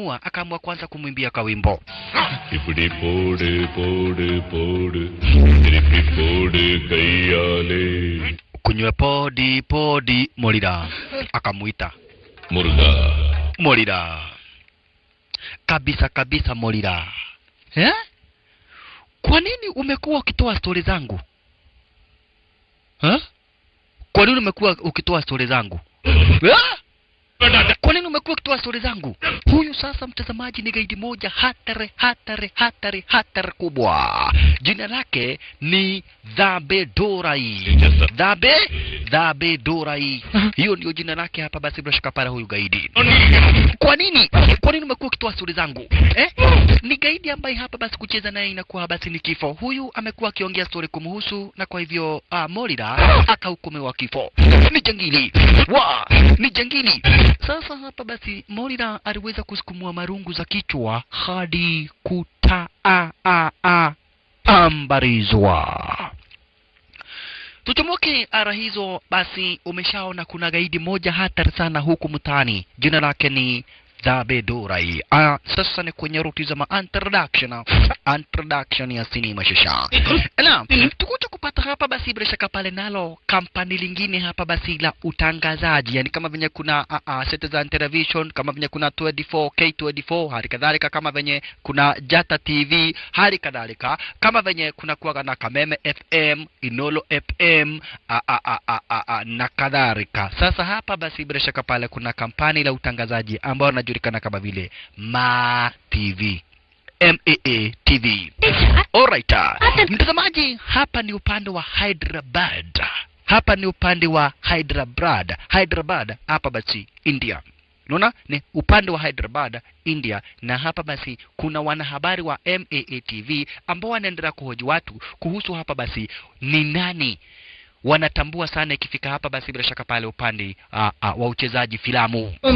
akaamua kwanza kumwimbia kwa wimbo. Ipudi pode pode pode, ipudi pode kayale. Kunywe podi podi Morira. Akamuita Morira. Kabisa kabisa Morira. Kwa nini umekuwa ukitoa stori zangu? Kwa nini umekuwa ukitoa stori zangu? Kwa nini umekuwa ukitoa stori zangu? Huyu sasa mtazamaji ni gaidi moja hatari kubwa. Jina lake ni Dhabe Dorai. Dhabe Dorai. Hiyo ndio jina lake hapa basi bila shaka para huyu gaidi. Kwa nini umekuwa ukitoa stori zangu? Ni gaidi ambaye hapa basi kucheza naye inakuwa basi ni kifo. Huyu amekuwa akiongea stori kumhusu na kwa hivyo Morira akahukumiwa kifo. Ni jangili. Ni jangili. Sasa hapa basi Morira aliweza kusukumua marungu za kichwa hadi ambarizwa. Tuchomoke ara hizo basi umeshaona kuna gaidi moja hatari sana huku mtaani. Jina lake ni Dhabe Dorai. Sasa ni kwenye ruti za introduction ya sinema shasha. Na tukuja kupata hapa basi bila shaka pale nalo kampani lingine hapa basi la utangazaji. Yani kama venye kuna Citizen Television, kama venye kuna 24 K24, hali kadhalika kama venye kuna Jata TV, hali kadhalika kama venye kuna kuwa na Kameme FM, Inolo FM, na kadhalika. Sasa hapa basi bila shaka pale kuna kampani la utangazaji ambao inajulikana kama vile Ma TV. MAA TV. Alright. Mtazamaji, hapa ni upande wa Hyderabad. Hyderabad hapa basi India. Unaona? Ni upande wa Hyderabad India, na hapa basi kuna wanahabari wa MAA TV ambao wanaendelea kuhoji watu kuhusu hapa basi ni nani wanatambua sana ikifika hapa basi bila shaka pale upande wa uchezaji filamu. Kwa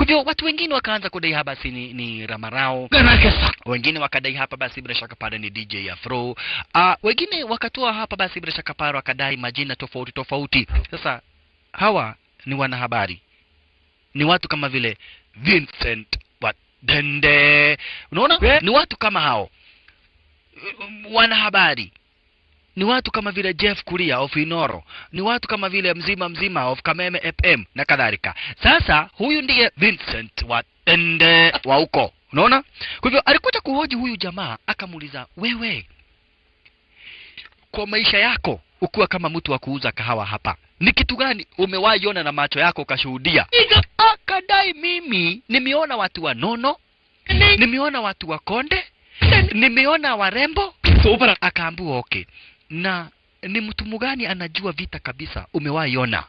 hivyo watu wengine wakaanza kudai hapa basi ni Ramarao. Wengine wakadai hapa basi bila shaka pale ni DJ Afro. Wengine wakatoa hapa basi bila shaka pale wakadai majina tofauti. Sasa hawa ni wanahabari. Ni watu kama vile Vincent Wadende. Unaona? Ni watu kama hao. Wanahabari. Ni watu kama vile Jeff Kuria of Inoro. Ni watu kama vile mzima of Kameme FM na kadhalika. Sasa huyu ndiye Vincent Wadende wa huko. Unaona? Kwa hivyo alikuja kuhoji huyu jamaa, akamuuliza, wewe kwa maisha yako ukiwa kama mtu wa kuuza kahawa hapa, ni kitu gani umewahi ona na macho yako ukashuhudia? Akadai, mimi nimeona watu wa nono, nimeona watu wa konde, nimeona warembo. Akaambiwa okay, na ni mtu mgani anajua vita kabisa umewahi ona?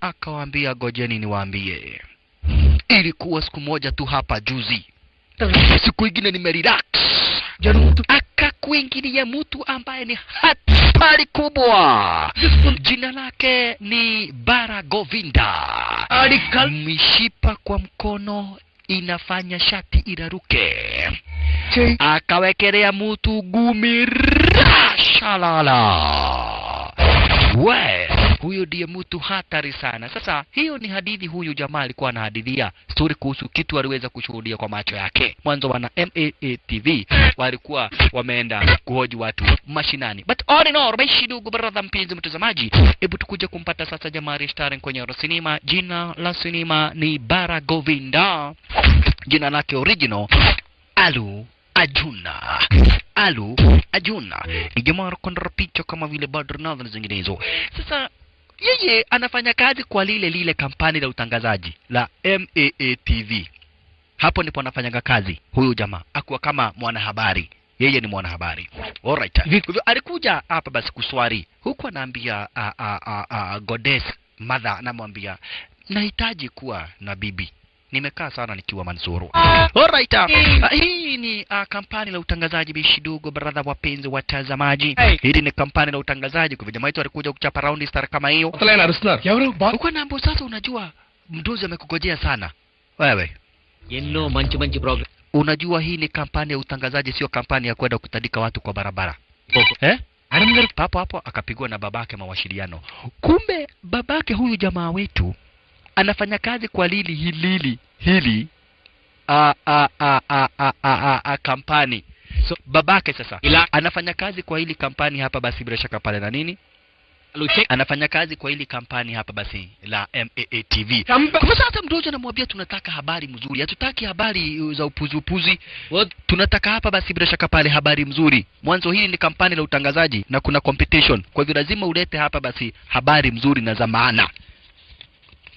Akawaambia, gojeni niwaambie, ilikuwa siku moja tu hapa juzi, siku ingine nimerelax. Akakuingilia mtu ambaye ni hatari kubwa. Jina lake ni Bara Govinda. Mishipa kwa mkono inafanya shati iraruke. Akawekelea mtu gumi shalala. Huyo ndiye mtu hatari sana. Sasa hiyo ni hadithi huyu jamaa alikuwa anahadithia story kuhusu kitu aliweza kushuhudia kwa macho yake. Mwanzo wana MAA TV walikuwa wameenda kuhoji watu mashinani. But all in all, baishi ndugu brother mpenzi mtazamaji, hebu tukuje kumpata sasa jamaa starring kwenye sinema. Jina la sinema ni Bara Govinda. Jina lake original Alu Arjuna. Ni jamaa kondra picha kama vile Badr na zinginezo. Sasa yeye anafanya kazi kwa lile kampani la utangazaji la MAA TV. Hapo ndipo anafanya kazi huyu jamaa, akuwa kama mwanahabari. Yeye ni mwanahabari. Alright. Hivyo alikuja hapa basi kuswali. Huko anaambia goddess mother, anamwambia nahitaji kuwa na bibi. Nimekaa sana nikiwa Mansuru. Alright. Hii ni kampani la utangazaji bishidugo brother wapenzi watazamaji. Hili ni kampani la utangazaji. Kwa jamaa wetu alikuja kuchapa round star kama hiyo. Uko na ambo sasa, unajua mdozi amekugojea sana. Wewe Yenno manchi program. Unajua hii ni kampani ya utangazaji, sio kampani ya kwenda kutandika watu kwa barabara. Hapo akapigwa na babake mawasiliano. Kumbe babake huyu jamaa wetu anafanya kazi kwa hili kampani. So babake sasa anafanya kazi kwa hili kampani hapa basi bila shaka pale na nini? Anafanya kazi kwa hili kampani hapa basi la MAA TV. Kwa sasa mdojo anamwambia tunataka habari mzuri. Hatutaki habari za upuzi. Tunataka hapa basi bila shaka pale habari mzuri. Mwanzo hili ni kampani la utangazaji na kuna competition. Kwa hivyo lazima ulete hapa basi habari mzuri na za maana.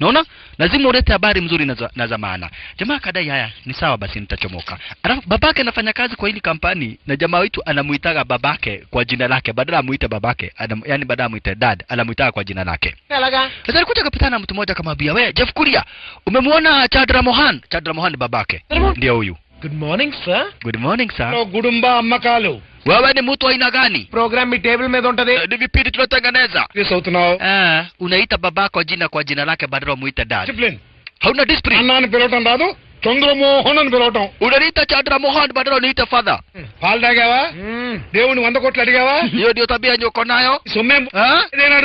Naona? Lazima ulete habari mzuri na za maana. Jamaa kadai haya, ni sawa basi nitachomoka. Alafu babake anafanya kazi kwa hili kampani na jamaa wetu anamuitaga babake kwa jina lake badala amuite babake. Yani badala amuite dad, anamuitaga kwa jina lake. Sasa alikuja kapitana na mtu mmoja kama bia, "Wewe Jeff Kuria, umemwona Chandra Mohan?" Chandra Mohan babake. Ndio huyu. Good morning sir. Good morning sir. No gudumba ammakalu. Wewe ni mtu aina gani? Program mi table మీద ఉంటది. Ni vipindi tunatengeneza. Yes Unaita babako kwa jina lake badala muite dad. Discipline. Hauna discipline. అన్నాని పిలవటం రాదు. చంద్రమోహన్ అని పిలవటం. Unaniita Chandra Mohan badala uniite father. పాలు తాగావా? దేవుని 100 కోట్లు అడిగావా? Hiyo ndio tabia nyoko nayo. సొమ్మే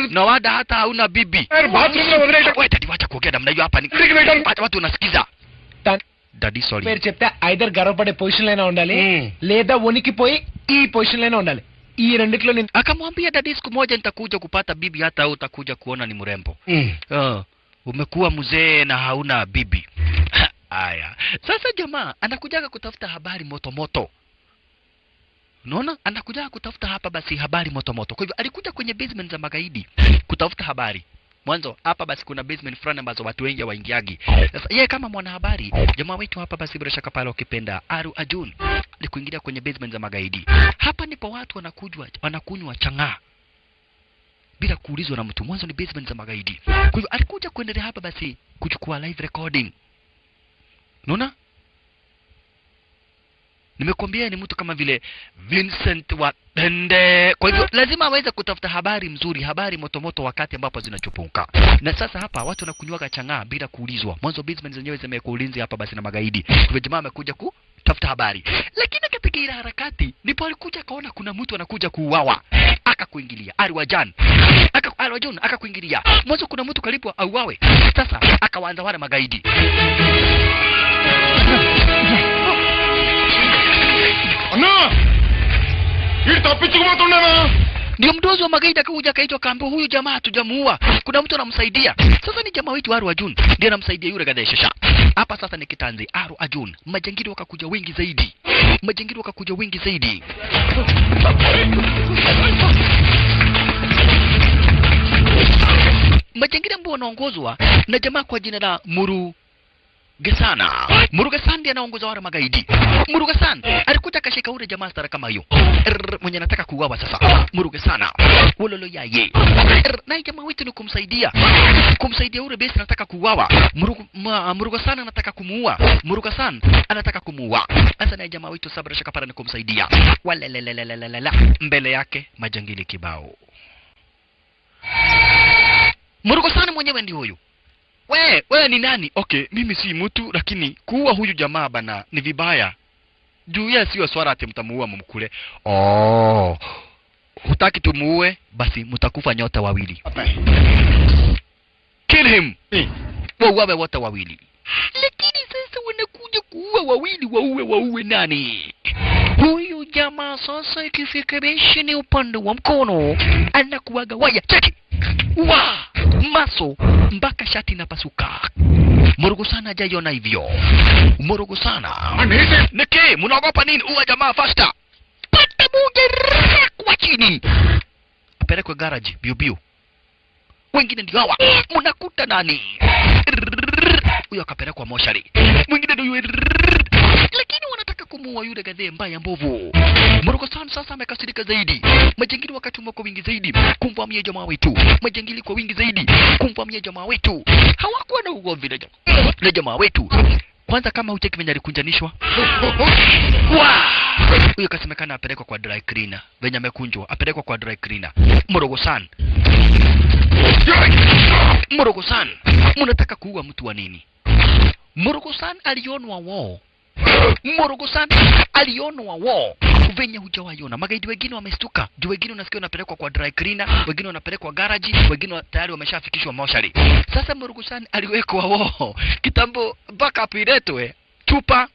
Na wada hata hauna bibi. Bathroom లో వదిలేయటం. Wewe tati wacha kuongea namna hiyo hapa ni. Watu unasikiza. Daddy sorry. పేరు చెప్తే ఐదర్ గర్వపడే పొజిషన్ లైనా ఉండాలి లేదా వణికిపోయి ఈ పొజిషన్ లైనా ఉండాలి. ఈ రెండిట్లో నేను akamwambia daddy siku moja nitakuja kupata bibi hata wewe utakuja kuona ni mrembo. Umekuwa mzee na hauna bibi. Haya. Sasa jamaa anakujaga kutafuta habari moto. Unaona? Anakujaga kutafuta hapa basi habari moto. Kwa hivyo alikuja kwenye basement za magaidi kutafuta habari. Mwanzo hapa basi kuna basement fulani ambazo watu wengi waingiagi. Sasa yeye kama mwanahabari, jamaa wetu hapa basi bila shaka pale ukipenda Aru Arjun ni kuingilia kwenye basement za magaidi. Hapa ndipo watu wanakunywa chang'aa bila kuulizwa na mtu. Mwanzo ni basement za magaidi. Kwa hivyo alikuja kuendelea hapa basi kuchukua live recording. Unaona? Nimekwambia ni mtu kama vile Vincent wa Dende. Kwa hivyo lazima aweze kutafuta habari mzuri, habari moto wakati ambapo zinachupuka. Na sasa hapa watu wanakunywaga chang'aa bila kuulizwa. Mwanzo basement zenyewe zimewekwa ulinzi hapa basi na magaidi. Kwa hivyo jamaa amekuja kutafuta habari. Lakini katika ile harakati ndipo alikuja kaona kuna mtu anakuja kuuawa. Akakuingilia. Arwajan akakuingilia. Mwanzo kuna mtu karibu auawe. Sasa akawaanza wale magaidi. అన్నా వీడు తప్పించుకుపోతున్నానా? Ndio mdozi wa magaidi akakuja kaitwa kambo, huyu jamaa hatujamuua. Kuna mtu anamsaidia. Sasa ni jamaa wetu Aru Arjun ndiye anamsaidia yule gadeshesha. Hapa sasa ni kitanzi Aru Arjun. Majangili wakakuja wengi zaidi. Majangili ambao wanaongozwa na jamaa kwa jina la Murugesan ndiye anaongoza wale magaidi. Murugesan alikuja kashika ule jamaa stara kama hiyo. Mwenye anataka kuuawa sasa. Murugesan. Wololo yaye. Na jamaa wetu ni kumsaidia ule besi anataka kuuawa. Murugesan anataka kumuua. Sasa na jamaa wetu sabra shakapara ni kumsaidia. Walelelelelelala. Mbele yake majangili kibao. Murugesan mwenyewe ndio huyu. Wewe ni nani? Okay, mimi si mtu lakini kuua huyu jamaa bana ni vibaya. Juu yeye sio swala ati mtamuua mumkule. Hutaki tumuue basi mtakufa nyote wawili. Kill him. Wauawe wote wawili. Lakini sasa wanakuja kuua wawili, waue nani? Huyu jamaa sasa ikifikirisha ni upande wa mkono anakuaga waya. Cheki. Maso mpaka shati napasuka. Murugesan hajaiona hivyo. Murugesan. Niki, mnaogopa nini? Uwa jamaa faster. Pata moja kwa chini. Pelekwe garage biu. Wengine ndio hawa. Mnakuta nani? Huyo akapelekwa moshari. Mwingine ndio yule. Lakini wanataka kumuua yule gadhe mbaya mbovu. Murugesan sasa amekasirika zaidi. Majangili wakatuma kwa wingi zaidi kumvamia jamaa wetu. Hawakuwa na ugomvi na jamaa wetu. Kwanza kama ucheki venye alikunjanishwa. Huyo kasemekana apelekwa kwa dry cleaner. Venye amekunjwa apelekwa kwa dry cleaner. Murugesan. Mnataka kuua mtu wa nini? Murugesan alionwa wao. Venye hujawaiona. Magaidi wengine wamestuka. Juu wengine unasikia wanapelekwa kwa dry cleaner, wengine wanapelekwa garage, wengine tayari wameshafikishwa moshari. Sasa Murugesan aliwekwa wao. Kitambo backup iletwe. chupa,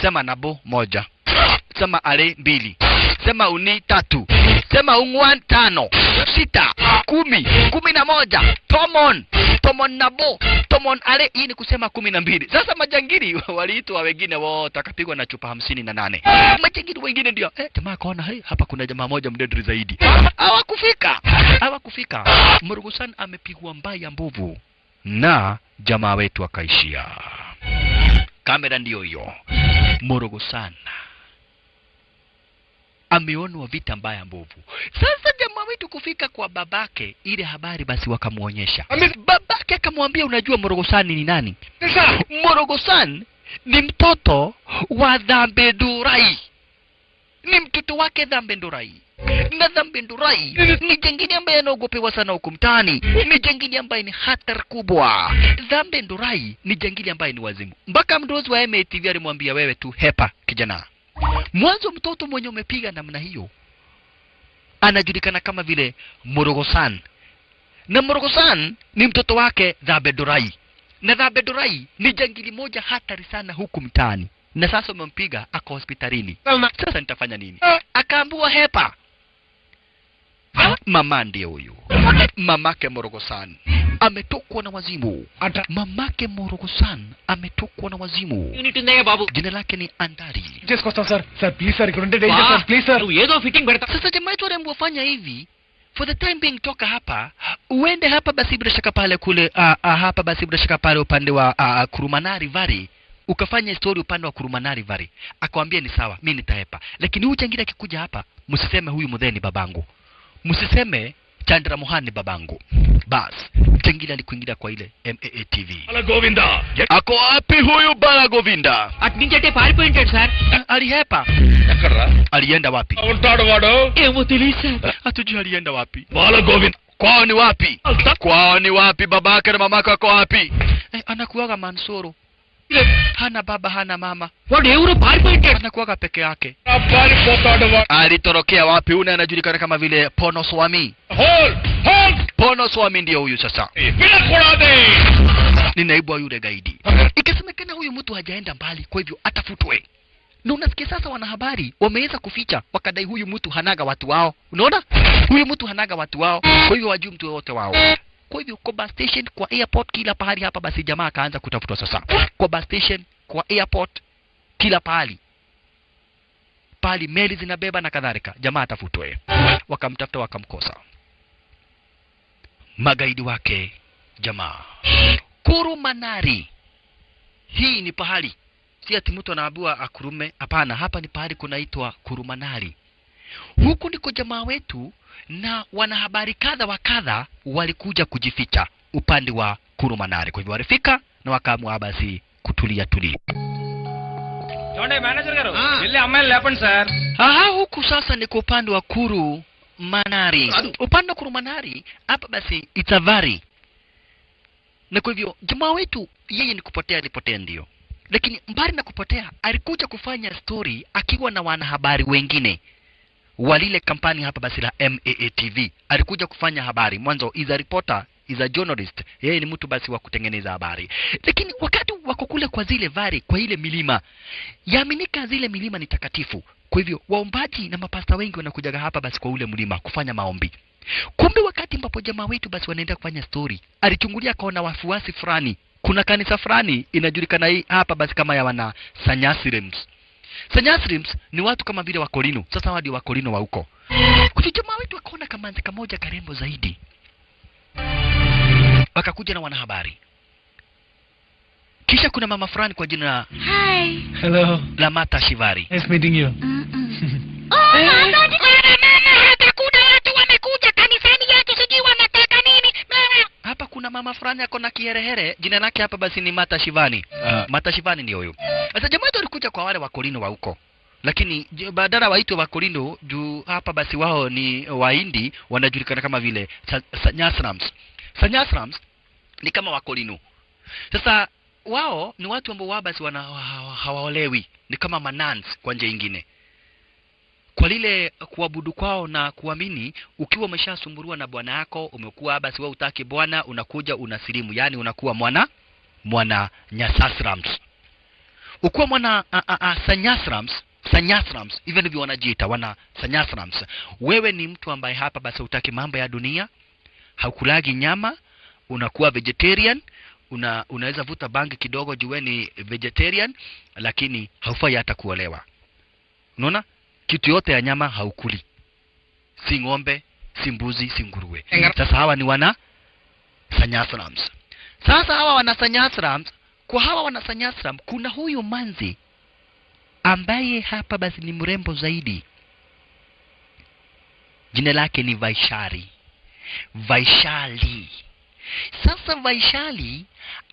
sema nabo moja, sema ale mbili, sema uni tatu, sema ungwan tano, sita, 10, 11, tomon nabo, tomon ale. Hii ni kusema 12. Sasa majangili waliitwa wengine wote akapigwa na chupa 58. Majangili wengine ndio jamaa kaona hapa kuna jamaa moja mdedri zaidi. Hawakufika. Murugusan amepigwa mbaya mbovu na jamaa wetu akaishia. Kamera ndio hiyo. Murugusan ameonwa vita mbaya mbovu. Sasa jamaa wetu kufika kwa babake, ile habari basi wakamuonyesha. Babake akamwambia, unajua Murugusan ni nani? Murugusan ni mtoto wa Dhambe Ndurai. Ni mtoto wake Dhambe Ndurai. Na Dhambe Ndurai ni jangili ambaye anaogopewa sana huko mtaani. Ni jangili ambaye ni hatari kubwa. Dhambe Ndurai ni jangili ambaye ni wazimu. Mpaka mdozi wa MATV alimwambia, wewe tu hepa kijana. Mwanzo mtoto mwenye umepiga namna hiyo anajulikana kama vile Murugusan. Na Murugusan ni mtoto wake Dhambe Ndurai. Na Dhambe Ndurai ni jangili moja hatari sana huku mtaani. Na sasa umempiga ako hospitalini. Sasa nitafanya nini? Akaambiwa hepa. Mama ndiye huyu. Mamake Murugusan ametokwa na wazimu. Mamake Murugusan ametokwa na wazimu. Unit ఉందయ్యా బాబు. Jina lake ni Andari. చేసుకొస్తాం sir. Sir please sir, ఇక్కడ ఉంటే danger sir, please sir. నువ్వు ఏదో ఫిట్టింగ్ పెడతా. Sasa jamaa wetu wafanya hivi. For the time being toka hapa, uende hapa basi bila shaka pale kule hapa basi bila shaka pale upande wa Kurumanari Vari. Ukafanya story upande wa Kurumanari Vari. Akamwambia ni sawa, mimi nitahepa. Lakini huyu jangili akikuja hapa, msiseme huyu mudheni babangu. Msiseme Chandra Mohan ni babangu. Bas, jangili alikuingilia kwa ile MATV. Bala Govinda. Ako wapi huyu Bala Govinda? అటు నుంచి అంటే పారిపోయింటాడు sir. Alihepa. ఎక్కడ్రా? Alienda wapi? ఉంటాడు వాడు. ఏమో తెలియదు sir. Hatujui alienda wapi. Bala Govinda. Kwao ni wapi? Kwao ni wapi? Babake na mamake wako wapi? Anakuwaga Mansoro. Hana baba hana mama. వాడు ఎవరో పారిపోయింటాడు. Anakuwaga peke yake. పారిపోతాడు వాడు. Alitorokea wapi? Una anajulikana kama vile Pono Swami. Whole Pono Swami ndio huyu sasa. వినకూడదే. Ni naibu wa yule gaidi. Ikasemekana huyu mtu hajaenda mbali, kwa hivyo atafutwe. Na unasikia sasa wanahabari wameweza kuficha, wakadai huyu mtu hanaga watu wao. Unaona? Huyu mtu hanaga watu wao, kwa hivyo wajui mtu wote wao. Kwa hivyo kwa bus station, kwa airport, kila pahali hapa basi jamaa akaanza kutafutwa sasa. Kwa bus station, kwa airport, kila pahali. Pahali meli zinabeba na kadhalika, jamaa atafutwe. Wakamtafuta wakamkosa. Magaidi wake jamaa. Kurumanari. Hii ni pahali. Si ati mtu anaambiwa akurume, hapana, hapa ni pahali kunaitwa Kurumanari. Huku ndiko jamaa wetu na wanahabari kadha wa kadha walikuja kujificha upande wa Kurumanari. Kwa hivyo walifika na wakaamua basi kutulia. చూడండి మేనేజర్ గారు వెళ్ళి అమ్మాయిని లేపండి sir. Huku sasa ni kwa upande wa Kurumanari. Upande wa Kurumanari hapa basi Itavari. Na kwa hivyo jamaa wetu yeye ni kupotea, alipotea ndio. Lakini mbali na kupotea alikuja kufanya story akiwa na wanahabari wengine. Walile kampani hapa basi la MATV. Alikuja kufanya habari. Mwanzo is a reporter, is a journalist. Yeye ni mtu basi wa kutengeneza habari. Lakini wakati wako kule kwa zile vari, kwa ile milima, yaaminika zile milima ni takatifu. Kwa hivyo waombaji na mapasta wengi wanakujaga hapa basi kwa ule mlima kufanya maombi. Kumbe wakati ambapo jamaa wetu basi wanaenda kufanya story, alichungulia kaona wafuasi fulani. Kuna kanisa fulani inajulikana hii hapa basi kama ya wana Sanyasrims. Sanyasrims ni watu kama vile Wakorino. Sasa wadi Wakorino wa huko. Kwa jamaa wetu akaona kamanzi kamoja karembo zaidi. Wakakuja na wanahabari. Kisha kuna mama fulani kwa jina Hi. Hello. la Mata Shivari. Nice meeting you. Hapa kuna mama fulani ako na kiherehere, jina lake hapa basi ni Mata Shivani. Mata Shivani ndio huyo. Sasa jamaa wetu alikuja kwa wale Wakorino wa huko. Lakini badala waitwe Wakorino juu hapa basi wao ni Wahindi, wanajulikana kama vile Sanyasrams. Sanyasrams ni kama Wakorino. Sasa wao ni watu ambao wao basi hawaolewi, ni kama manans kwa njia nyingine. Kwa lile kuabudu kwao na kuamini, ukiwa umeshasumbuliwa na bwana yako, umekuwa basi wewe utaki bwana, unakuja unasilimu, yani unakuwa mwana Nyasasrams. ukuwa mwana sanyasrams hivyo ndivyo wanajiita, wana sanyasrams. Wewe ni mtu ambaye hapa basi hutaki mambo ya dunia, haukulagi nyama, unakuwa vegetarian, unaweza vuta bangi kidogo juu ni vegetarian, lakini haufai hata kuolewa. Unaona? Kitu yote ya nyama haukuli. Si ng'ombe, si mbuzi, si nguruwe. Sasa hawa ni wana sanyasrams. Sasa hawa wana sanyasrams, kwa hawa wana sanyasram kuna huyu manzi ambaye hapa basi ni mrembo zaidi. Jina lake ni Vaishali. Sasa Vaishali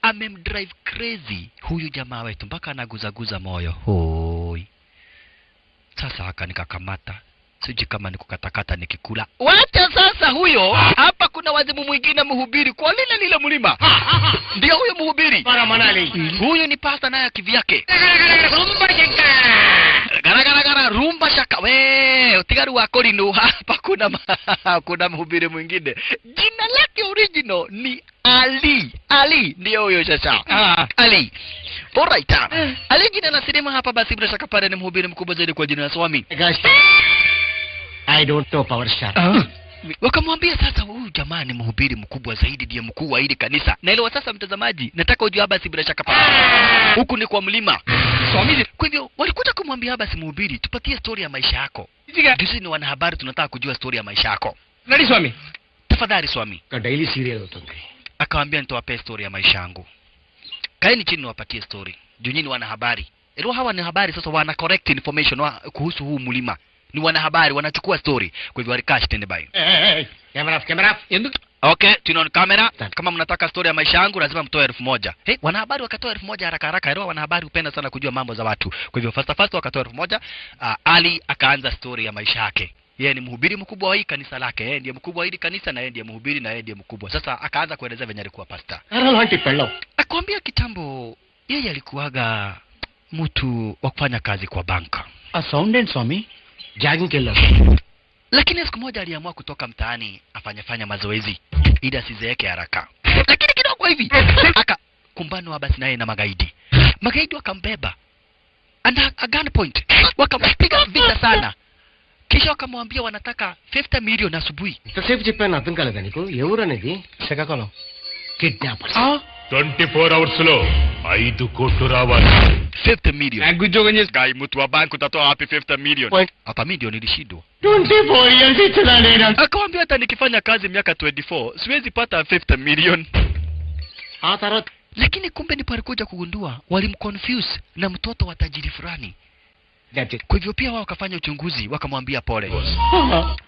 amemdrive crazy huyu jamaa wetu mpaka anaguzaguza moyo. Hoi. Sasa haka nikakamata. Siji kama nikukatakata nikikula. Wacha sasa huyo. Hapa kuna wazimu mwingine mhubiri kwa lile mlima. Ndio huyo mhubiri. Para manali. Huyu ni pasta naye kivyake. Gara rumba shaka. We, utigaru wa korino hapa kuna mhubiri mwingine. Jina lake original ni Ali. Ndio huyo sasa. Ali. Alright. Ali jina la sinema hapa basi bila shaka pale ni mhubiri mkubwa zaidi kwa jina la Swami. I don't know power star. Wakamwambia sasa huyu jamaa ni mhubiri mkubwa zaidi, ndiye mkuu wa hili kanisa. Na ile sasa mtazamaji, nataka ujue basi bila shaka pale. Huku ni kwa mlima. Swami, kwa hivyo walikuja kumwambia basi mhubiri, tupatie story ya maisha yako. Sisi ni wanahabari, tunataka kujua story ya maisha yako. Nani Swami? Tafadhali Swami. Ka daily serial hotonge. Akamwambia nitawapea story ya maisha yangu. Kaeni chini niwapatie story. Juu nyinyi wanahabari. Ilo hawa ni habari sasa, wana correct information kuhusu huu mlima. Ni wanahabari wanachukua story. Kwa hivyo walikash stand by. Camera. Okay, tuna on camera. Kama mnataka story ya maisha yangu lazima mtoe 1000. Wanahabari wakatoa 1000 haraka. Ilo wanahabari hupenda sana kujua mambo za watu. Kwa hivyo fast wakatoa 1000. Ali akaanza story ya maisha yake. Yeye ni mhubiri mkubwa wa hii kanisa lake. Yeye ndiye mkubwa wa hili kanisa na yeye ndiye mhubiri na yeye ndiye mkubwa. Sasa akaanza kuelezea venye alikuwa pastor. Akwambia kitambo yeye alikuwaga mtu wa kufanya kazi kwa banka. Accountant Swami. Jogging killer. Lakini siku moja aliamua kutoka mtaani afanye mazoezi ili asizeeke haraka. Lakini kidogo hivi akakumbana basi naye na magaidi. Magaidi wakambeba. Under a gunpoint. Wakampiga vita sana. Kisha wakamwambia wanataka 50 million asubuhi. Tasef చెప్పాను అర్థం కాలేదా నీకు ఎవరు అనేది శ్రీకాకుళం కిడ్నాపర్స్ 24 hours లో 5 కోట్లు రావాలి 50 million. Ujoga nyesi. Guy mtu wa bank utatoa wapi 50 million? Hapa milioni ilishindwa. 24 years ichana. Akamwambia hata nikifanya kazi miaka 24 siwezi pata 50 million. Tarot. Lakini kumbe ni palikuja kugundua walimconfuse na mtoto wa tajiri fulani. Kwa hivyo pia wao wakafanya uchunguzi, wakamwambia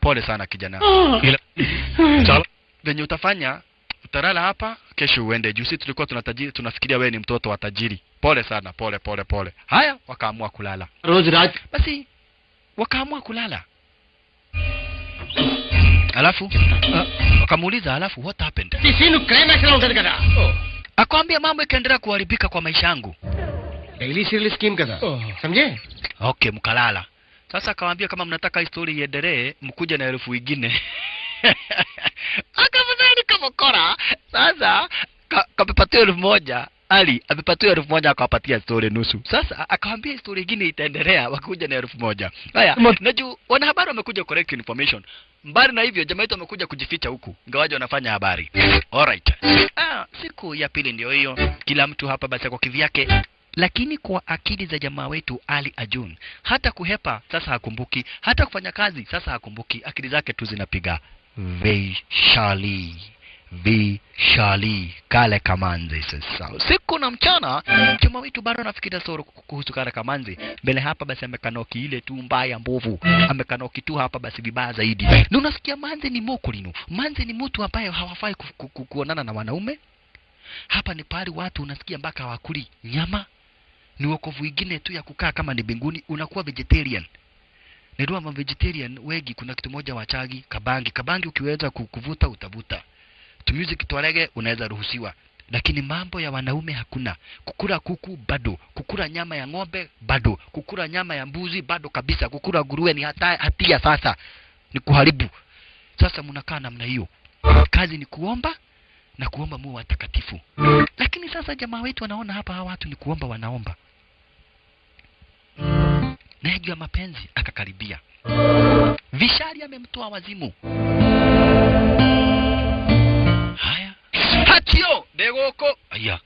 pole sana kijana. Venye utafanya utalala hapa, kesho uende. Juzi tulikuwa tunafikiria wewe ni mtoto wa tajiri. Pole sana, pole. Haya, wakaamua kulala. Basi wakaamua kulala. Alafu wakamuuliza, alafu what happened? Sisi climax la unataka kada. Akwambia mambo ikaendelea kuharibika kwa maisha yangu. Daily serial scheme kada. Samje? Okay, mkalala. Sasa akamwambia kama mnataka historia iendelee, mkuje na 1000 nyingine. Akafadhali kama kora. Sasa kapepatiwa 1000. Ali amepatiwa 1000 akawapatia story nusu. Sasa akamwambia historia nyingine itaendelea, wakuja na 1000. Haya, najua wanahabari wamekuja correct information. Mbali na hivyo jamaa wetu amekuja kujificha huku, ingawaje wanafanya habari. Alright. Siku ya pili ndio hiyo. Kila mtu hapa basi kwa kivyake. Lakini kwa akili za jamaa wetu Ali Ajun, hata kuhepa sasa hakumbuki, hata kufanya kazi sasa hakumbuki, akili zake tu zinapiga Vaishali Kale Kamanzi. Sasa siku na mchana jamaa wetu bado anafikiria soro kuhusu Kale Kamanzi. Mbele hapa basi amekanoki ile tu mbaya mbovu, amekanoki tu hapa basi vibaya zaidi. Na unasikia Manzi ni mokulino, Manzi ni mtu ambaye hawafai kuonana na wanaume. Hapa ni pale watu unasikia mpaka hawakuli nyama. Ni wokovu wengine tu ya kukaa kama ni mbinguni, unakuwa vegetarian. Ndio ama vegetarian wengi kuna kitu moja wachagi, kabangi ukiweza kuvuta utavuta. Tu music tuarege unaweza ruhusiwa. Lakini mambo ya wanaume hakuna. Kukula kuku bado, kukula nyama ya ng'ombe bado, kukula nyama ya mbuzi bado kabisa, kukula nguruwe ni hatia sasa. Ni kuharibu. Sasa mnakaa namna hiyo. Kazi ni kuomba na kuomba Mungu watakatifu. Lakini sasa jamaa wetu wanaona hapa hawa watu ni kuomba wanaomba. naye juu ya mapenzi akakaribia. Vishari amemtoa wazimu. Haya, hatio degoko. Aya,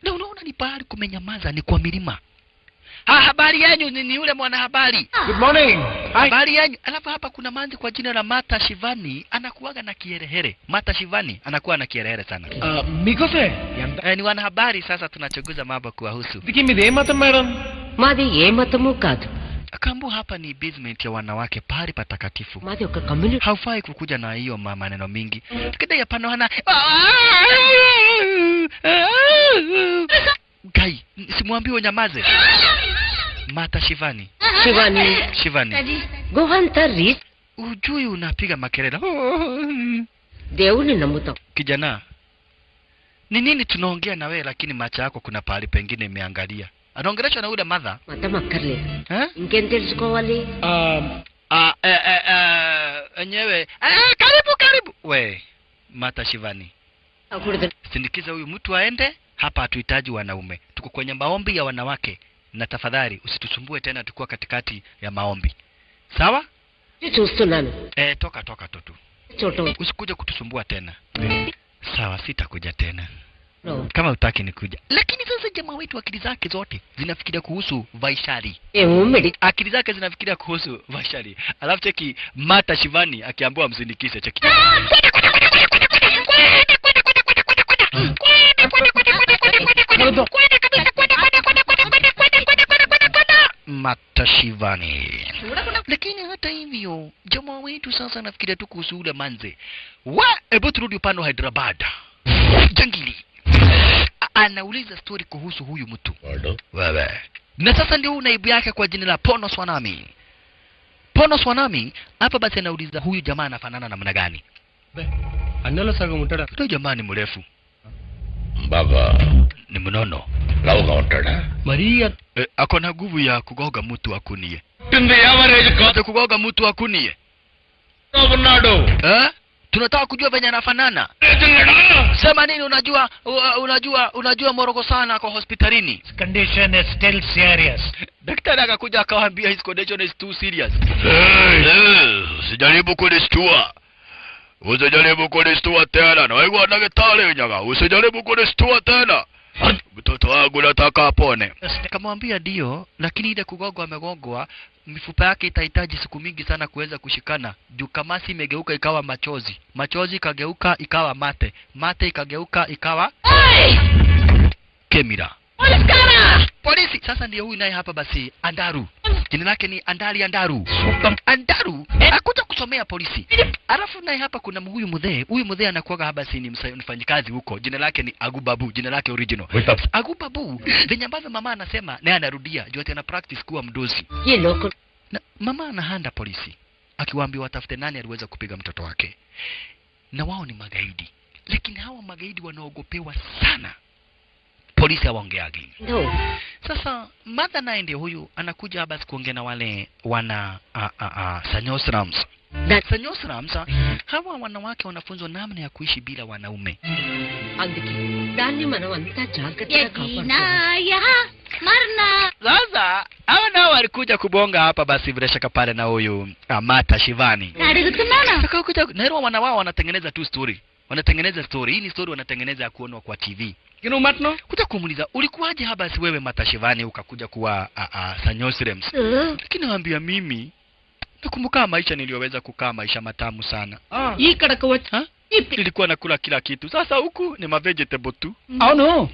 na unaona ni pahali kumenyamaza, ni kwa milima. Habari yenu, ni yule mwanahabari. Good morning. Habari yenu. Alafu hapa kuna manzi kwa jina la Mata Shivani, anakuwaga na kiherehere. Mata Shivani anakuwa na kiherehere sana. Mikose. Ni wanahabari, sasa tunachunguza mambo kuwahusu. Diki mide matam madam. మాది ఏ మతము కాదు. Akambu hapa ni basement ya wanawake, pahali patakatifu. మాది ఒక community. Haufai kukuja na hiyo maneno mingi. Kida ya panohana. Gai, simwambie unyamaze. Mata Shivani. Shivani. గుహంతా రీస్. Ujui unapiga makelele. దేవుని నమ్ముతాం. Kijana, ni nini tunaongea na wewe lakini macho yako kuna pahali pengine imeangalia? Anaongeleshwa na yule mother. మతం అక్కర్లేదు. ఇంకేం తెలుసుకోవాలి? Enyewe. Karibu. We, Mata Shivani. Sindikiza huyu mtu aende, hapa hatuhitaji wanaume. Tuko kwenye maombi ya wanawake. Na tafadhali usitusumbue tena tukiwa katikati ya maombi. Sawa? చూస్తున్నాను. Toka Tutu. Usikuje kutusumbua tena. Sawa, sitakuja tena. No. Kama utaki nikuja. Lakini sasa jamaa wetu akili zake zote zinafikiria kuhusu Vaishari. Akili zake zinafikiria kuhusu Vaishari. Alafu cheki Mata Shivani akiambiwa msindikize, cheki. Mata Shivani. Lakini hata hivyo jamaa wetu sasa nafikiria tu kuhusu ule manze. Hebu turudi upande wa Hyderabad. Jangili anauliza story kuhusu huyu mtu. Wewe. Na sasa ndio naibu yake kwa jina la Pono Swanami. Pono Swanami hapa basi anauliza huyu jamaa anafanana namna gani? Annalo sagam untara. Huyu jamaa ni mrefu. Baba Ni mnono. lauga untada. Maria Ako na nguvu ya kugoga mtu akunie. Tinde average Kote kugoga mtu akunie. ఉన్నాడు. Tunataka kujua venye anafanana. Sema nini unajua Moroko sana kwa hospitalini. His condition is still serious. Daktari akakuja akawaambia his condition is too serious. Usijaribu kunistua. Usijaribu kunistua tena. Na wewe daktari nyaga. Usijaribu kunistua tena. Mtoto wangu nataka apone. Kamwambia ndio, lakini ile kugogwa amegogwa, mifupa yake itahitaji siku mingi sana kuweza kushikana. Juu kamasi imegeuka ikawa machozi. Machozi ikageuka ikawa mate. Mate ikageuka ikawa Kemira. Polisi! Sasa ndio huyu naye hapa basi Andaru. Jina lake ni Andali Andaru. Andaru akuja kusomea polisi. Alafu naye hapa kuna huyu mzee. Huyu mzee anakuwaga hapa si ni mfanyikazi huko. Jina lake ni Agubabu. Jina lake original. Agubabu. Venye ambavyo mama anasema naye anarudia. Juu ana practice kuwa mdozi. Na mama anahanda polisi. Akiwaambia watafute nani aliweza kupiga mtoto wake. Na wao ni magaidi. Lakini hawa magaidi wanaogopewa sana. Polisi hawaongeagi. No. Sasa mother naye ndio huyu anakuja basi kuongea na wale wana Sanyosrams. Sanyosrams hawa wanawake wanafunzwa namna ya kuishi bila wanaume. అందుకే దాన్ని మనం అంతా జాగ్రత్తగా కాపాడుకోవాలి. Sasa hawa nao walikuja kubonga hapa basi bila shaka pale na huyu Mata Shivani. Sasa kuja Nairobi wana wao wanatengeneza tu story. Wanatengeneza story. Hii ni story wanatengeneza ya kuonwa kwa TV. Kinu matno? Kuja kumuuliza ulikuwaje haba si wewe Mata Shivani ukakuja kuwa Sanyosrems. Lakini naambia mimi nakumbuka maisha niliyoweza kukaa maisha matamu sana. ఈ కడక వచ్చి Nilikuwa nakula kila kitu. Sasa huku ni vegetable tu. Oh no.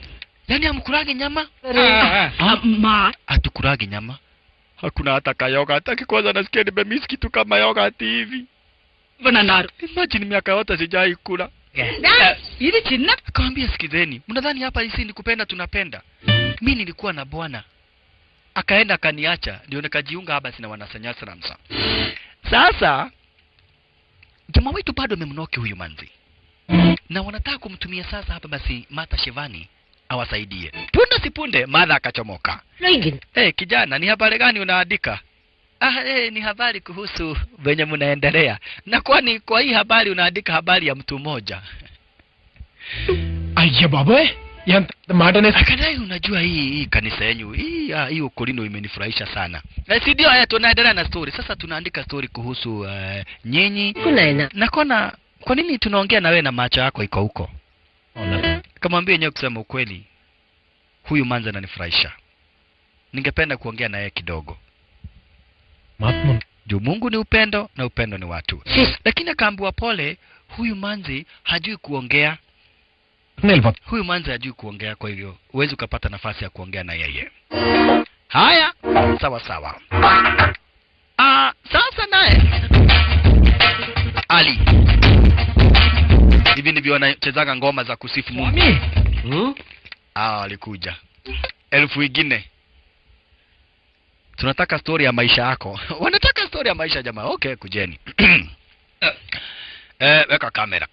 Yaani hamkulagi nyama? Ma Hatukulagi nyama. Hakuna hata kayoga. Hata kwanza nasikia nimemiss kitu kama yogurt hivi. వనన్నారు. Imagine miaka yote sijai kula. ఇది చిన్న Akamwambia sikizeni, mnadhani hapa hisi ni kupenda tunapenda. Mimi nilikuwa na bwana. Akaenda akaniacha, ndio nikajiunga hapa sina wanasanyasramsa. Sasa jamaa wetu bado amemnoki huyu manzi. Na wanataka kumtumia sasa hapa basi Mata Shivani awasaidie. Punde si punde Mata akachomoka. Kijana, ni habari gani unaandika? Ni habari kuhusu venye mnaendelea. Na kwani kwa hii habari unaandika habari ya mtu mmoja? Ayya baba. ఎంత మాటనే Akadai unajua hii kanisa yenu hii ukolino imenifurahisha sana. Si ndio haya tunaendelea na story. Sasa tunaandika story kuhusu nyinyi. Na kwa nini tunaongea na wewe na macho yako iko huko? Kamwambia yenyewe kusema ukweli. Huyu manza ananifurahisha. Ningependa kuongea na yeye kidogo. Juu Mungu ni upendo na upendo ni watu. Lakini akaambiwa pole, huyu manzi hajui kuongea. Huyu manzi hajui kuongea, kwa hivyo huwezi ukapata nafasi ya kuongea na yeye. Haya, sawa sawa. Sasa naye Ali. Hivi ndivyo wanachezaga ngoma za kusifu Mungu. Alikuja. 1000 ingine. Tunataka story ya maisha yako. Wanataka story ya maisha jamaa. Okay, kujeni. Weka kamera.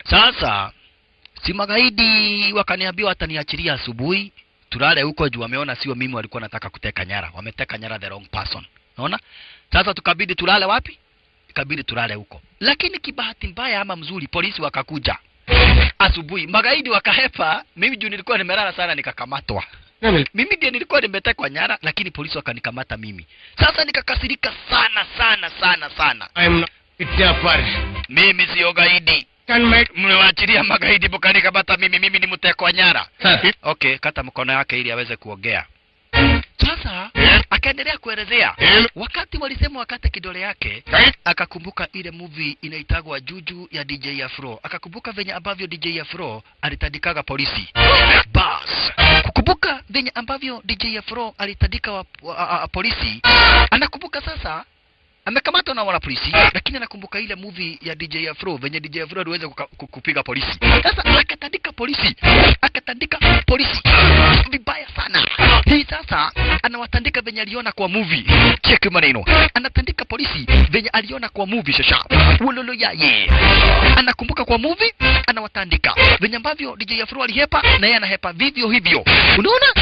Sasa si magaidi wakaniambia wataniachilia asubuhi. Tulale huko juu wameona sio mimi walikuwa nataka kuteka nyara. Wameteka nyara the wrong person. Unaona? Sasa tukabidi tulale wapi? Ikabidi tulale huko. Lakini kibahati mbaya ama mzuri polisi wakakuja. Asubuhi magaidi wakahepa, mimi juu nilikuwa nimelala sana nikakamatwa. Mimi ndiye nilikuwa nimetekwa nyara lakini polisi wakanikamata mimi. Sasa nikakasirika sana. Mimi sio gaidi. Mmewachilia magaidi mkanikamata mimi ni mtekwa nyara. Okay, kata mkono yake ili aweze kuongea. Sasa akaendelea kuelezea wakati walisema wakati kidole yake akakumbuka ile movie inaitagwa Juju ya DJ Afro. Akakumbuka venye ambavyo DJ Afro alitandikaga polisi. Bas kukumbuka venye ambavyo DJ Afro alitandika polisi. Anakumbuka sasa amekamatwa na wala polisi, lakini anakumbuka ile movie ya DJ Afro venye DJ Afro aliweza kupiga polisi. Sasa akatandika polisi vibaya sana. Hii sasa anawatandika venye aliona kwa movie. Check maneno. Anatandika polisi venye aliona kwa movie shasha. Wololo yaye. Anakumbuka kwa movie, anawatandika venye ambavyo DJ Afro alihepa na yeye anahepa vivyo hivyo. Unaona?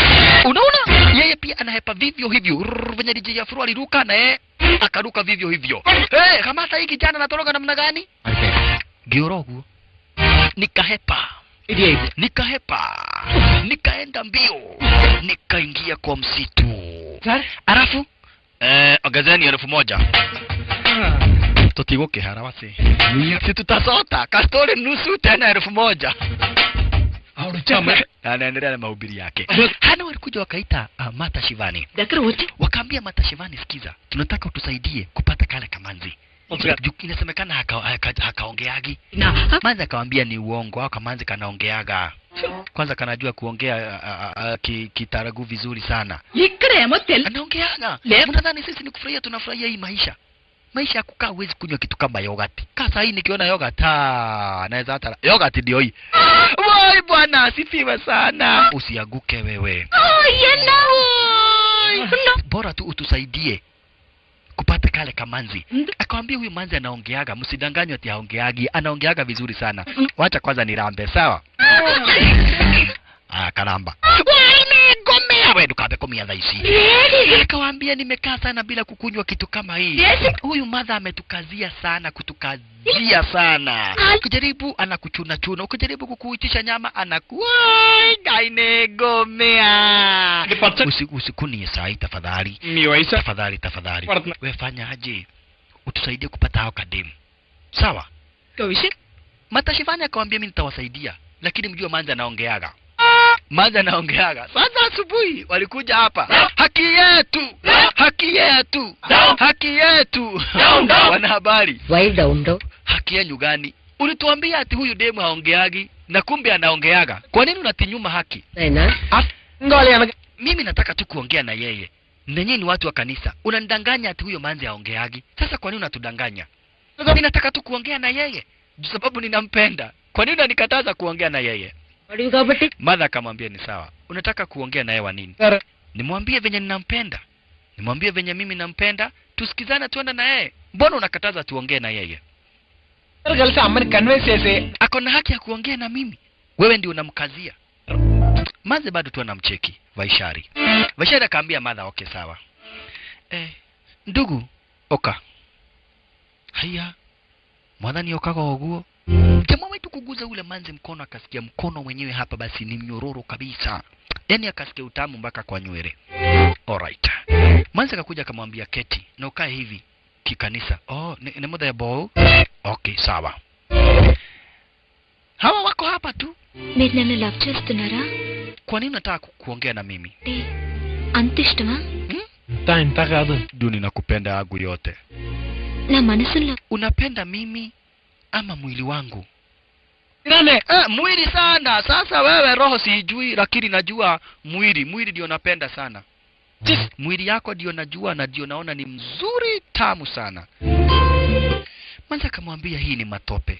Yeye pia anahepa vivyo hivyo. Venye DJ Afro aliruka na yeye akaruka vivyo hivyo. Kama hata hii kijana anatoroka namna gani? Giorogu. Nikahepa. Nikaenda mbio. Nikaingia kwa msitu. Alafu ogezeni 1000. Totigoke harawasi. Si tutasota. Kastori nusu tena 1000. Anaendelea na mahubiri yake. Hana walikuja wakaita Mata Shivani. Wakaambia Mata Shivani, sikiza, tunataka utusaidie kupata kale kamanzi. Inasemekana hakaongeagi. Manzi akamwambia ni uongo, au kamanzi kanaongeaga. Kwanza kanajua kuongea kitaragu vizuri sana. Anaongeaga. Mnadhani sisi ni kufurahia, tunafurahia hii maisha. Maisha ya kukaa huwezi kunywa kitu kama yogurt. Kasa hii nikiona yogurt, naweza hata yogurt ndio hii. Woi bwana, asifiwe sana. Usiaguke wewe. Bora tu utusaidie kupata kale kamanzi. Akamwambia huyu manzi anaongeaga, msidanganywe ati haongeagi, anaongeaga vizuri sana. Wacha kwanza nirambe, sawa? Karamba. Gomea wewe dukabe komia dhaisi. Akawaambia nimekaa sana bila kukunywa kitu kama hii. Huyu madha ametukazia sana, kutukazia sana. Ukijaribu anakuchuna chuna, ukijaribu kukuitisha nyama gaine gomea. Usikuni saa tafadhali. Tafadhali. Wewe fanya aje utusaidie kupata hao kademu. Sawa? Mata Shivani akamwambia mimi nitawasaidia, lakini mjue manzi anaongeaga. Sasa asubuhi walikuja hapa. Haki yetu. Wanahabari. Haki yenu gani? Ulituambia ati huyu demu haongeagi na kumbe anaongeaga. Kwa nini unatinyuma haki? Mimi nataka tu kuongea na yeye. Nenye ni watu wa kanisa. Unanidanganya ati huyo manzi haongeagi. Sasa kwa nini unatudanganya? Mimi nataka tu kuongea na yeye sababu ninampenda. Kwa nini unanikataza kuongea na yeye? Mother akamwambia ni sawa. Unataka kuongea na yeye wa nini? Nimwambie venye ninampenda. Nimwambie venye mimi nampenda, tusikizane tuende na yeye. Mbona unakataza tuongee na yeye? Ako na haki ya kuongea na mimi. Wewe ndio unamkazia. Manze bado tu anamcheki Vaishari. Vaishari akamwambia mother, okay sawa. Ndugu, oka. Haya. Mwana ni oka kwa oguo. Jamaa wetu kujaribu kuguza ule manzi mkono, akasikia mkono mwenyewe hapa basi ni mnyororo kabisa, yani akasikia utamu mpaka kwa nywele. Alright, manzi akakuja akamwambia keti na ukae hivi kikanisa. Oh, ni mother ya ball. Okay, sawa. Hawa wako hapa tu. మీరు నన్ను లవ్ చేస్తున్నారా? Kwa nini unataka kuongea na mimi? అంత ఇష్టమా? ఇంత కాదు. Duni nakupenda agu yote. నా మనసులో Unapenda mimi ama mwili wangu? Nane. Mwili sana. Sasa wewe roho sijui, lakini najua mwili ndio napenda sana. Mwili yako ndio najua na ndio naona ni mzuri, tamu sana. Manza akamwambia hii ni matope.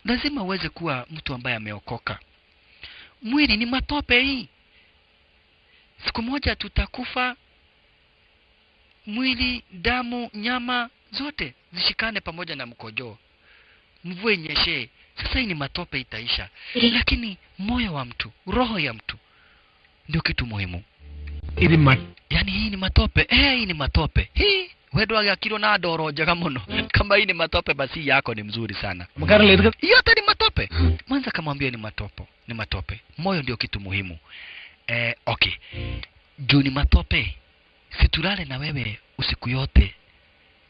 Lazima uweze kuwa mtu ambaye ameokoka. Mwili ni matope hii. Siku moja tutakufa. Mwili, damu, nyama zote zishikane pamoja na mkojoo. Mvue nyeshe. Sasa hii ni matope, itaisha. Lakini moyo wa mtu, roho ya mtu ndio kitu muhimu. Yani hii ni matope. Hii ni matope. Hii wedo ya kilo na doro jaga muno. Kama hii ni matope basi yako ni mzuri sana. Yote ni matope. Mwanza kamwambia ni matope. Moyo ndio kitu muhimu. Okay. Juu ni matope. Situlale na wewe usiku yote.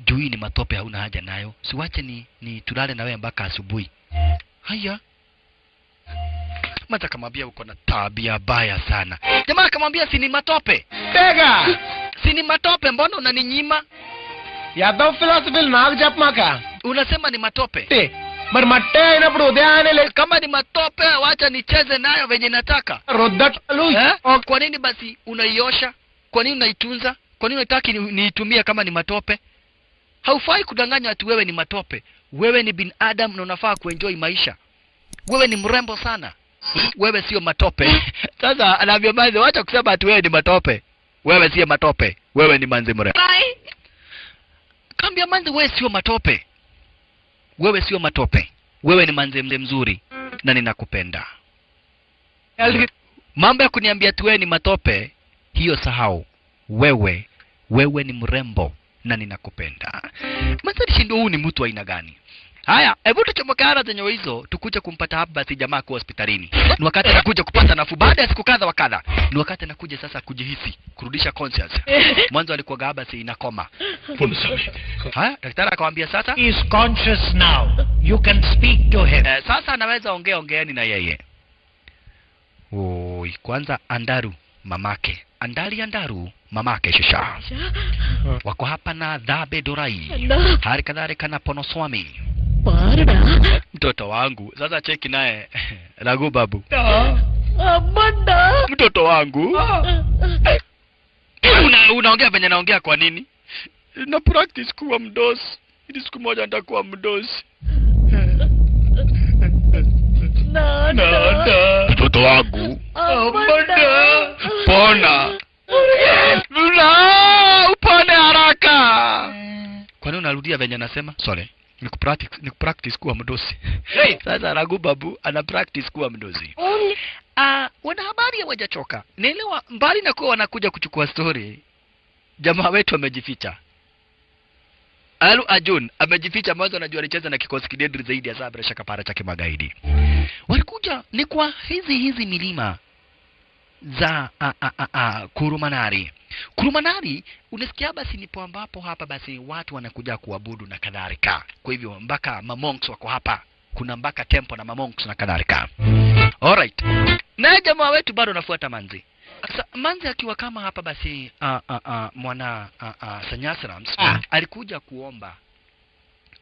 Juu hii ni matope, hauna haja nayo. Siwache ni tulale na wewe mpaka asubuhi. Haya. Mwanza kamwambia uko na tabia baya sana. Jamaa kamwambia si ni matope. Tega. Si ni matope, mbona unaninyima? Yadav ఫిలాసఫీలు నాకు చెప్పమాక. Unasema ni matope. మరి మట్టే అయినప్పుడు ఉదయాన్నే kama ni matope wacha nicheze nayo venye nataka. రుద్దటలు. Kwa nini basi unaiosha? Kwa nini unaitunza? Kwa nini unataka niitumie kama ni matope? Haufai kudanganya watu wewe ni matope. Wewe ni binadamu na unafaa kuenjoy maisha. Wewe ni mrembo sana. Wewe sio matope. Sasa anaambia manzi wacha kusema ati wewe ni matope. Wewe sio matope. Wewe ni manzi mrembo. Kambia manzi wewe sio matope. Wewe sio matope. Wewe ni manzi mzuri na ninakupenda. Mambo ya kuniambia tu wewe ni matope, hiyo sahau. Wewe ni mrembo na ninakupenda. Manzi shindo huu ni mtu aina gani? Haya, hebu tuchomokana zenye hizo tukuje kumpata hapa basi jamaa kwa hospitalini. Ni wakati anakuja kupata nafuu baada ya siku kadha wa kadha. Ni wakati anakuja sasa kujihisi, kurudisha conscious. Mwanzo alikuwa gaba si inakoma. Haya, daktari akamwambia sasa He is conscious now. You can speak to him. sasa anaweza ongeeni na yeye. Oi, kwanza Andaru mamake. Andaru mamake Shisha. Wako hapa na Dhabe Dorai. Hari kadhalika na Ponoswami. Mtoto wangu. Sasa cheki naye Ragu babu. Mtoto wangu. Unaongea venye naongea kwa nini? Na practice kuwa mdosi. Ili siku moja nitakuwa mdosi. Mtoto wangu. Pona. Upone haraka. Kwa nini unarudia venye nasema? Sorry. Ni kupractice kuwa mdosi. Sasa Ragu babu ana practice kuwa mdosi. Wanahabari hawajachoka. Nielewa mbali na kuwa wanakuja kuchukua story. Jamaa wetu amejificha. Alu Ajun amejificha, mwanzo anajua alicheza na kikosi kidedri zaidi ya Sabra Shakapara cha kimagaidi. Walikuja ni kwa hizi milima za Kurumanari. Kurumanari unasikia basi nipo ambapo hapa basi watu wanakuja kuabudu na kadhalika. Kwa hivyo mpaka mamonks wako hapa. Kuna mpaka tempo na mamonks na kadhalika. Alright. Na jamaa wetu bado anafuata manzi. Manzi akiwa kama hapa basi mwana Sanyasrams alikuja kuomba.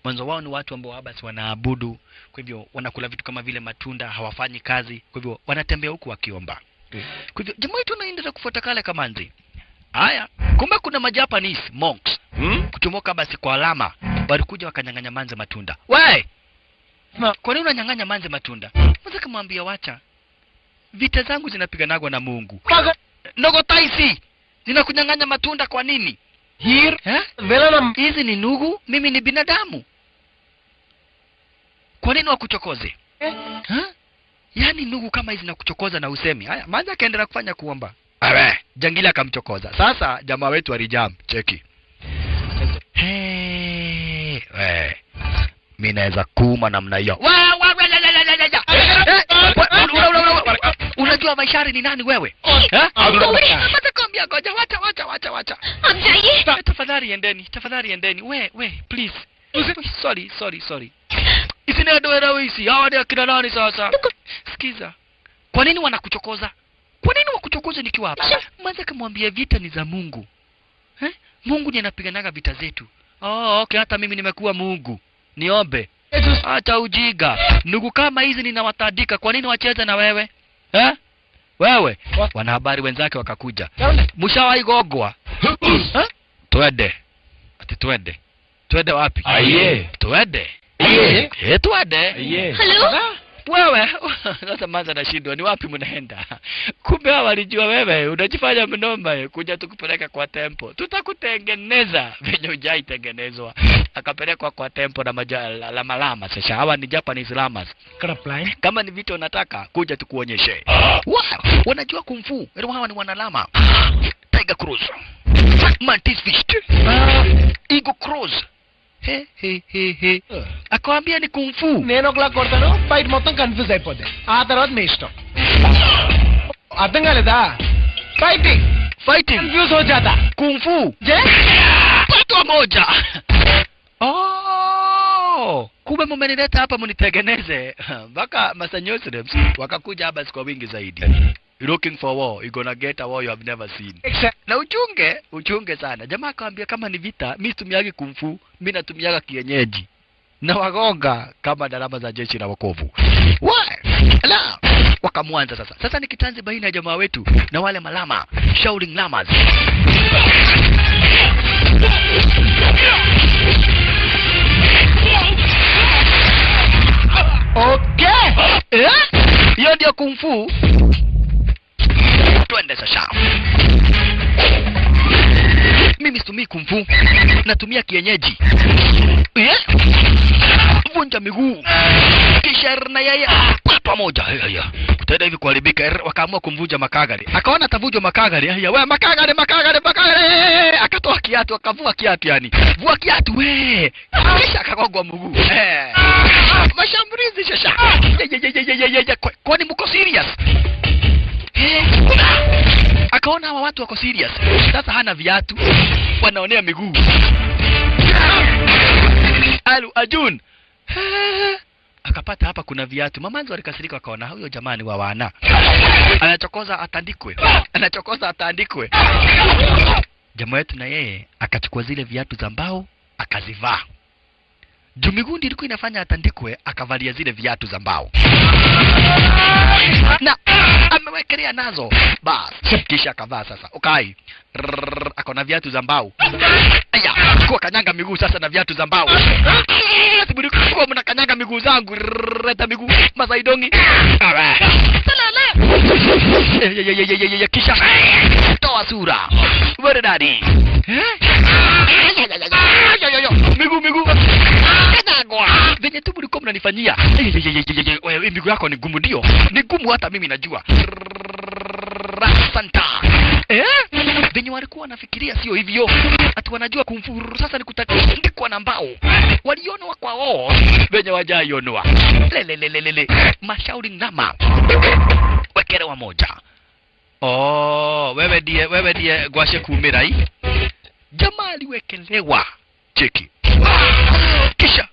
Mwanzo wao ni watu ambao basi wanaabudu, kwa hivyo wanakula vitu kama vile matunda, hawafanyi kazi, kwa hivyo wanatembea huku wakiomba. Kwa hivyo jamaa wetu anaendelea kufuata kale kama manzi. Haya, kumbe kuna majapanese monks kuchomoka basi kwa alama, walikuja wakanyang'anya manzi matunda. We! Kwa nini unanyang'anya manzi matunda? Mwanzo kamwambia wacha. Vita zangu zinapiganagwa na Mungu. Nogotaisi zinakunyang'anya matunda kwa nini? Hizi ni nugu, mimi ni binadamu. Kwa nini wakuchokoze? Yaani nugu kama hizi nakuchokoza na usemi. Haya, manza akaendelea kufanya kuomba. Jangili akamchokoza. Sasa jamaa wetu alijam, cheki. Mimi naweza kuuma namna hiyo. unajua Vaishari ni nani wewe? Matakwambia ngoja, wacha. Tafadhali endeni. We, please. Sorry. Isini adoera wisi, hawa ni akina nani sasa? Sikiza. Kwa nini wanakuchokoza? Kwa nini wakuchokoze nikiwa hapa? Mwanza kamwambia vita ni za Mungu. Mungu ndiye anapiganaga vita zetu. Okay, hata mimi nimekuwa Mungu. Niombe. Acha ujiga. Ndugu kama hizi ninawatandika, kwa nini wacheze na wewe? Wewe. Wanahabari wenzake wakakuja. Mshawahi gogwa? Twende. Twende wapi? Twende. Twende. Hello? Wewe, sasa manza nashindwa, ni wapi mnaenda? Kumbe walijua wewe, unajifanya mnoma, kuja tukupeleka kwa tempo. Tutakutengeneza, venye hujai tengenezwa. Akapelekwa kwa tempo na lama. Sasa hawa ni Japanese lamas. Kama ni vitu unataka, kuja tukuonyeshe. Wow, wanajua kung fu. Hawa ni wanalama. Tiger Cross. Mantis Fist. Eagle Cross. He. Akawambia ni kung fu. నేను ఒకలా కొడతాను ఫైట్ మొత్తం కన్ఫ్యూజ్ అయిపోద్ది ఆ తర్వాత మీ ఇష్టం అర్థం కాలేదా ఫైటింగ్ కన్ఫ్యూజ్ हो जाता kung fu pato moja. Kumbe mmenileta hapa mnitengeneze mpaka Massachusetts wakakuja hapa kwa wingi zaidi. Looking for war, you gonna get a war you have never seen. Na uchunge sana. Jamaa akamwambia kama ni vita, mimi situmiagi kung fu, mimi natumiaga kienyeji. Na wagonga kama darama za jeshi la wokovu. La, wakamwanza sasa. Sasa ni kitanzi baina ya jamaa wetu na wale malama, Shaolin Lamas. Okay. Hiyo ndio kung fu. Twende sasa. Mimi situmii kung fu, natumia kienyeji. Vunja miguu. Kisha na yeye pamoja. Kutaenda hivi kuharibika, wakaamua kumvunja Makagari. Akaona atavunjwa Makagari. Wewe Makagari. Akatoa kiatu, akavua kiatu yani. Vua kiatu we. Kisha akagongwa mguu. Mashambulizi sasa. Kwani mko serious? Akaona hawa watu wako serious. Sasa hana viatu, wanaonea miguu. Arjun akapata hapa kuna viatu. Mamanzi walikasirika, wakaona huyo jamani wa wana anachokoza atandikwe. Jamaa wetu na yeye akachukua zile viatu za mbao akazivaa. Jumigundi ilikuwa inafanya atandikwe, akavalia zile viatu za mbao. Na amewekelea nazo. Bas, kisha akavaa sasa. Okay. Akona viatu za mbao. Aya, kwa kanyanga miguu sasa na viatu za mbao. Sibudi kwa mna kanyanga miguu zangu. Reta miguu masaidongi. Kisha toa sura. Wewe dadi. Miguu. Kanagwa. Venye tu mlikuwa mnanifanyia. Wewe miguu yako ni gumu ndio. Ni gumu hata mimi najua. Santa. Venye walikuwa wanafikiria sio hivyo. Ati wanajua kumfuru sasa ni kutandikwa na mbao. Walionwa kwa wao. Venye wajaionwa. Lele. Mashauri ngama. Wekelewa moja. Wewe ndiye gwashe kumira hii. Jamaa aliwekelewa. Cheki. Kisha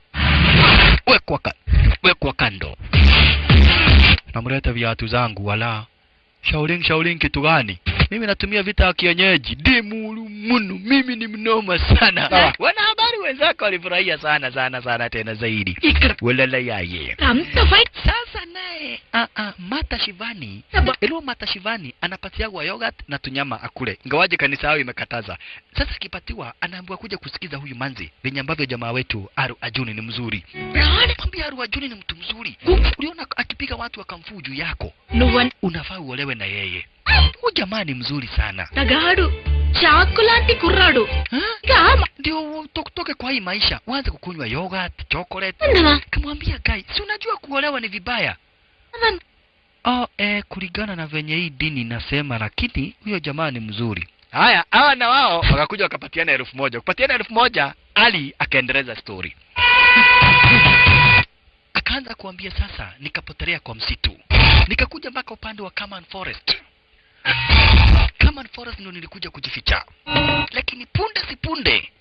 wekwa kando. Namleta viatu zangu wala. Shaolin kitu gani? Mimi natumia vita ya kienyeji. Demulu munu. Mimi ni mnoma sana. Wanahabari wenzako walifurahia sana tena zaidi. Walala yaye. Sasa naye Mata Shivani. Mata Shivani anapatiwa yogurt na tunyama akule. Ingawaje kanisa yao imekataza. Sasa kipatiwa anaambiwa kuja kusikiza huyu manzi. Venye ambavyo jamaa wetu Arjun ni mzuri. Mwambie Arjun ni mtu mzuri. Uliona akipiga watu wakamfu juu yako. Unafaa uolewe na yeye. Huyu jamaa ni mzuri sana. Tagadu chakulati kuradu. Kama ndio toke kwa hii maisha, uanze kukunywa yogurt, chocolate. Kamwambia guy, si unajua kuolewa ni vibaya. Kulingana na venye hii dini nasema, lakini huyo jamaa ni mzuri. Haya, hawa na wao wakakuja wakapatiana 1000. Kupatiana 1000, Ali akaendeleza story. Akaanza kuambia sasa nikapotelea kwa msitu. nikakuja mpaka upande wa Kaman Forest. Kaman Forest ndio nilikuja kujificha. Lakini punde si punde